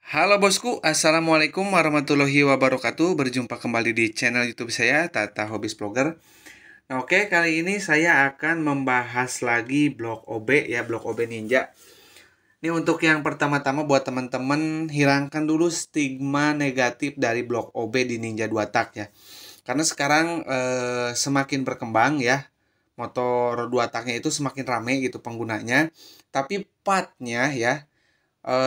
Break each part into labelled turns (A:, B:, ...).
A: Halo bosku, assalamualaikum warahmatullahi wabarakatuh. Berjumpa kembali di channel YouTube saya, Tata Hobbies Vlogger. Nah, oke, kali ini saya akan membahas lagi blok OB ya, blok OB Ninja. Ini untuk yang pertama-tama buat teman-teman hilangkan dulu stigma negatif dari blok OB di Ninja 2 tak ya. Karena sekarang semakin berkembang ya, motor 2 taknya itu semakin rame gitu penggunanya. Tapi partnya ya,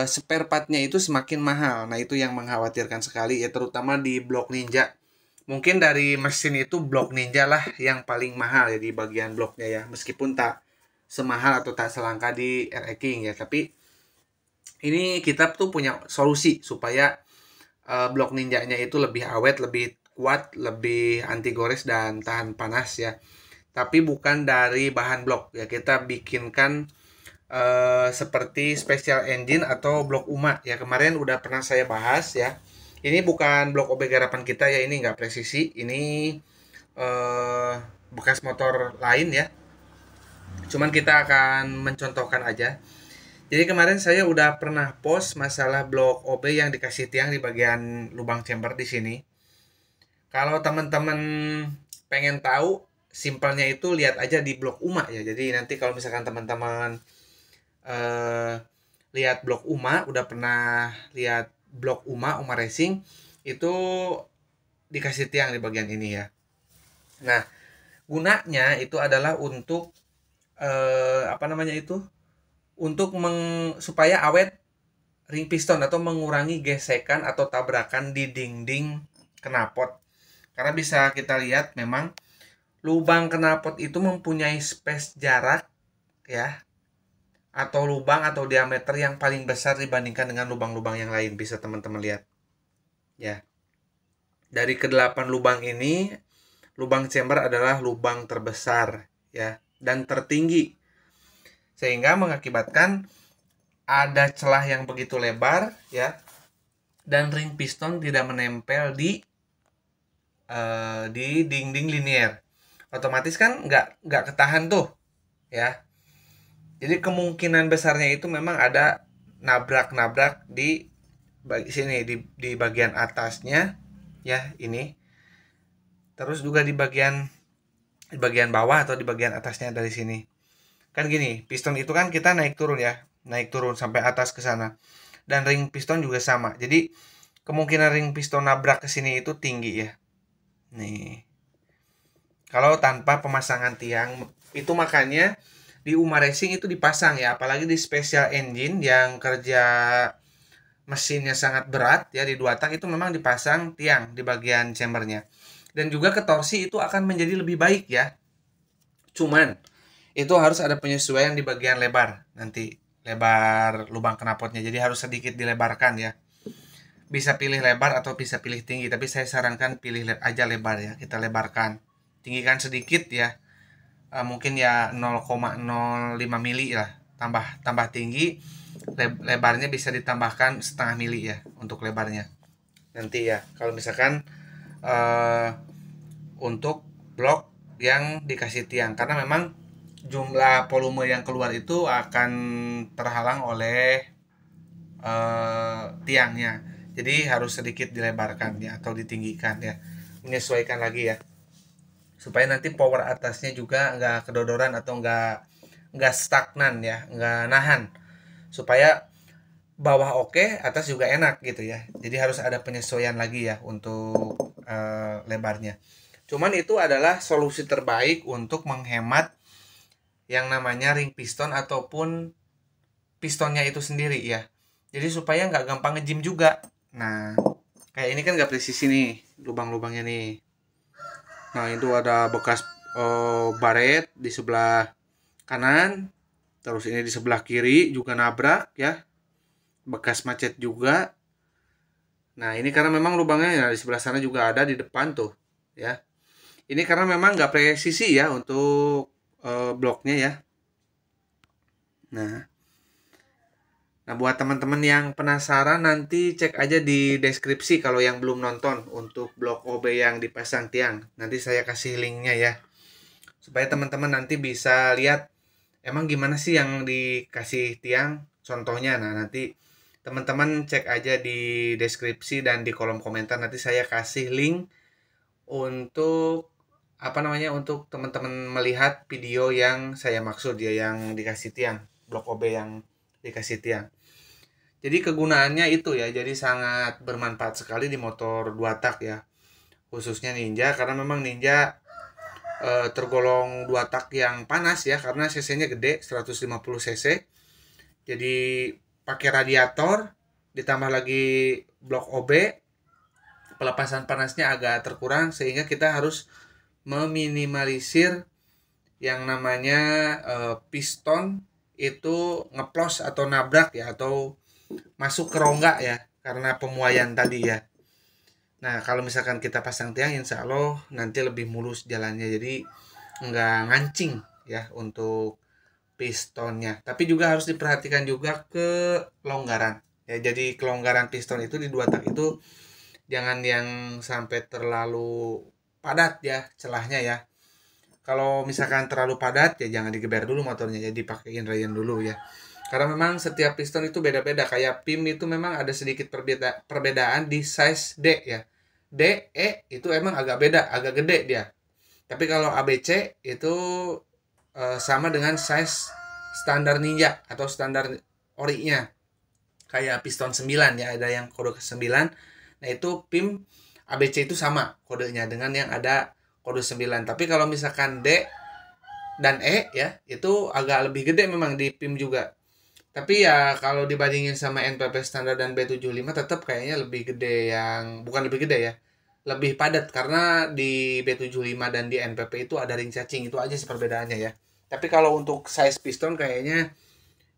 A: spare partnya itu semakin mahal. Nah, itu yang mengkhawatirkan sekali ya, terutama di blok Ninja. Mungkin dari mesin itu blok Ninja lah yang paling mahal ya di bagian bloknya ya. Meskipun tak semahal atau tak selangka di RE King ya, tapi ini kita tuh punya solusi supaya blok Ninjanya itu lebih awet, lebih kuat, lebih anti gores dan tahan panas ya. Tapi bukan dari bahan blok ya, kita bikinkan seperti special engine atau blok UMA ya, kemarin udah pernah saya bahas ya. Ini bukan blok OB garapan kita ya, ini nggak presisi, ini eh, bekas motor lain ya. Cuman kita akan mencontohkan aja. Jadi kemarin saya udah pernah post masalah blok OB yang dikasih tiang di bagian lubang chamber di sini. Kalau teman-teman pengen tahu simpelnya itu lihat aja di blok UMA ya. Jadi nanti kalau misalkan teman-teman eh, lihat blok UMA, udah pernah lihat blok UMA Racing, itu dikasih tiang di bagian ini ya. Nah, gunanya itu adalah untuk apa namanya itu? Untuk supaya awet ring piston atau mengurangi gesekan atau tabrakan di dinding knalpot. Karena bisa kita lihat memang lubang knalpot itu mempunyai space jarak ya, atau lubang atau diameter yang paling besar dibandingkan dengan lubang-lubang yang lain. Bisa teman-teman lihat ya. Dari ke-8 lubang ini, lubang chamber adalah lubang terbesar ya dan tertinggi, sehingga mengakibatkan ada celah yang begitu lebar ya, dan ring piston tidak menempel di dinding linier. Otomatis kan nggak ketahan tuh ya. Jadi kemungkinan besarnya itu memang ada nabrak-nabrak sini di bagian atasnya ya ini. Terus juga di bagian bawah atau di bagian atasnya dari sini. Kan gini, piston itu kan kita naik turun ya, naik turun sampai atas ke sana. Dan ring piston juga sama. Jadi kemungkinan ring piston nabrak ke sini itu tinggi ya. Nih. Kalau tanpa pemasangan tiang, itu makanya di UMA Racing itu dipasang ya, apalagi di special engine yang kerja mesinnya sangat berat ya, di 2 tak itu memang dipasang tiang di bagian chambernya. Dan juga ke torsi itu akan menjadi lebih baik ya. Cuman itu harus ada penyesuaian di bagian lebar nanti, lebar lubang knalpotnya. Jadi harus sedikit dilebarkan ya. Bisa pilih lebar atau bisa pilih tinggi, tapi saya sarankan pilih aja lebar ya. Kita lebarkan. Tinggikan sedikit ya. Mungkin ya 0,05 mili lah. Tambah tinggi, lebarnya bisa ditambahkan setengah mili ya untuk lebarnya. Nanti ya, kalau misalkan uh, untuk blok yang dikasih tiang, karena memang jumlah volume yang keluar itu akan terhalang oleh tiangnya. Jadi harus sedikit dilebarkan ya atau ditinggikan ya, menyesuaikan lagi ya, supaya nanti power atasnya juga nggak kedodoran atau nggak stagnan ya, nggak nahan, supaya bawah oke, atas juga enak gitu ya. Jadi harus ada penyesuaian lagi ya untuk lebarnya. Cuman itu adalah solusi terbaik untuk menghemat yang namanya ring piston ataupun pistonnya itu sendiri ya. Jadi supaya nggak gampang ngejim juga. Nah, kayak ini kan nggak presisi nih lubang-lubangnya nih. Nah, itu ada bekas baret di sebelah kanan, terus ini di sebelah kiri juga nabrak ya, bekas macet juga. Nah, ini karena memang lubangnya ya, di sebelah sana juga ada, di depan tuh ya. Ini karena memang nggak presisi ya untuk bloknya ya. Nah, buat teman-teman yang penasaran, nanti cek aja di deskripsi kalau yang belum nonton untuk blok OB yang dipasang tiang. Nanti saya kasih linknya ya, supaya teman-teman nanti bisa lihat emang gimana sih yang dikasih tiang contohnya. Nah, nanti Teman-teman cek aja di deskripsi dan di kolom komentar, nanti saya kasih link untuk untuk teman-teman melihat video yang saya maksud ya, yang dikasih tiang, blok OB yang dikasih tiang. Jadi kegunaannya itu ya, jadi sangat bermanfaat sekali di motor 2 tak ya, khususnya Ninja, karena memang Ninja tergolong 2 tak yang panas ya, karena cc-nya gede 150 cc. Jadi pakai radiator ditambah lagi blok OB, pelepasan panasnya agak terkurang, sehingga kita harus meminimalisir yang namanya piston itu ngeplos atau nabrak ya, atau masuk ke rongga ya, karena pemuaian tadi ya. Nah, kalau misalkan kita pasang tiang, insya Allah nanti lebih mulus jalannya, jadi nggak ngancing ya untuk pistonnya. Tapi juga harus diperhatikan juga kelonggaran ya. Jadi kelonggaran piston itu di 2 tak itu jangan yang sampai terlalu padat ya celahnya ya. Kalau misalkan terlalu padat ya jangan digeber dulu motornya, ya dipakein rayon dulu ya. Karena memang setiap piston itu beda-beda. Kayak PIM itu memang ada sedikit perbedaan di size D ya. D, E itu emang agak beda, agak gede dia. Tapi kalau ABC itu sama dengan size standar Ninja atau standar orinya. Kayak piston 9 ya, ada yang kode ke 9. Nah, itu PIM ABC itu sama kodenya dengan yang ada kode 9. Tapi kalau misalkan D dan E ya, itu agak lebih gede memang di PIM juga. Tapi ya kalau dibandingin sama NPP standar dan B75 tetap kayaknya lebih gede, yang bukan lebih gede ya, lebih padat, karena di B75 dan di NPP itu ada ring cacing, itu aja sih perbedaannya ya. Tapi kalau untuk size piston kayaknya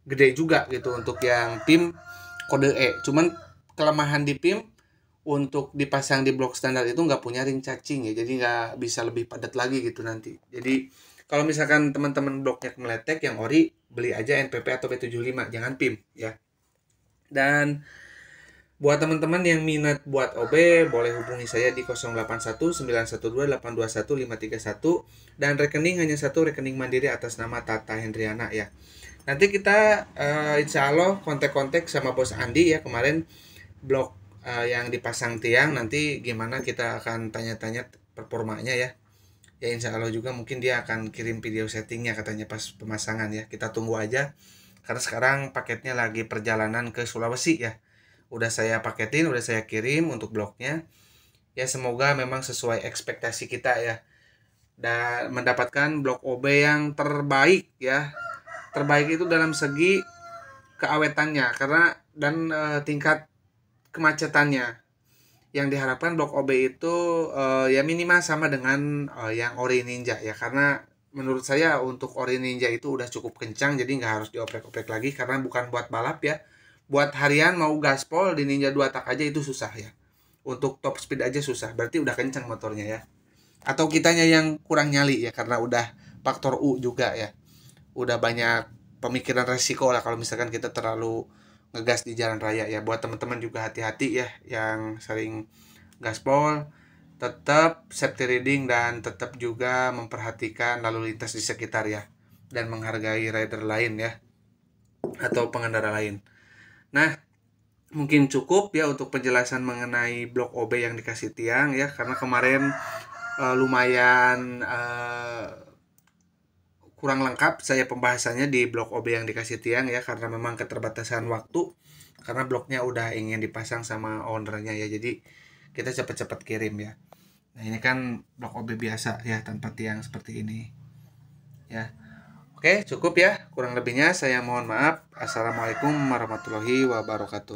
A: gede juga gitu untuk yang PIM kode E. Cuman kelemahan di PIM untuk dipasang di blok standar itu nggak punya ring cacing ya, jadi nggak bisa lebih padat lagi gitu nanti. Jadi kalau misalkan teman-teman bloknya meletek, yang ori beli aja NPP atau B75, jangan PIM ya. Dan buat teman-teman yang minat buat OB, boleh hubungi saya di 081 912 821 531, dan rekening hanya satu, rekening mandiri atas nama Tata Hendriana ya. Nanti kita insya Allah kontak-kontak sama Bos Andi ya, kemarin blok yang dipasang tiang, nanti gimana kita akan tanya-tanya performanya ya. Ya insya Allah juga mungkin dia akan kirim video settingnya katanya pas pemasangan ya. Kita tunggu aja, karena sekarang paketnya lagi perjalanan ke Sulawesi ya. Udah saya paketin, udah saya kirim untuk bloknya. Ya semoga memang sesuai ekspektasi kita ya, dan mendapatkan blok OB yang terbaik ya. Terbaik itu dalam segi keawetannya, karena dan tingkat kemacetannya. Yang diharapkan blok OB itu ya minimal sama dengan yang Ori Ninja ya, karena menurut saya untuk Ori Ninja itu udah cukup kencang, jadi nggak harus dioprek-oprek lagi, karena bukan buat balap ya. Buat harian mau gaspol di Ninja 2 tak aja itu susah ya. Untuk top speed aja susah, berarti udah kencang motornya ya. Atau kitanya yang kurang nyali ya, karena udah faktor U juga ya. Udah banyak pemikiran resiko lah kalau misalkan kita terlalu ngegas di jalan raya ya. Buat teman-teman juga hati-hati ya yang sering gaspol, tetap safety riding dan tetap juga memperhatikan lalu lintas di sekitar ya, dan menghargai rider lain ya, atau pengendara lain. Nah, mungkin cukup ya untuk penjelasan mengenai blok OB yang dikasih tiang ya, karena kemarin lumayan kurang lengkap saya pembahasannya di blok OB yang dikasih tiang ya, karena memang keterbatasan waktu, karena bloknya udah ingin dipasang sama ownernya ya, jadi kita cepat-cepat kirim ya. Nah ini kan blok OB biasa ya, tanpa tiang seperti ini ya. Oke, cukup ya, kurang lebihnya saya mohon maaf. Assalamualaikum warahmatullahi wabarakatuh.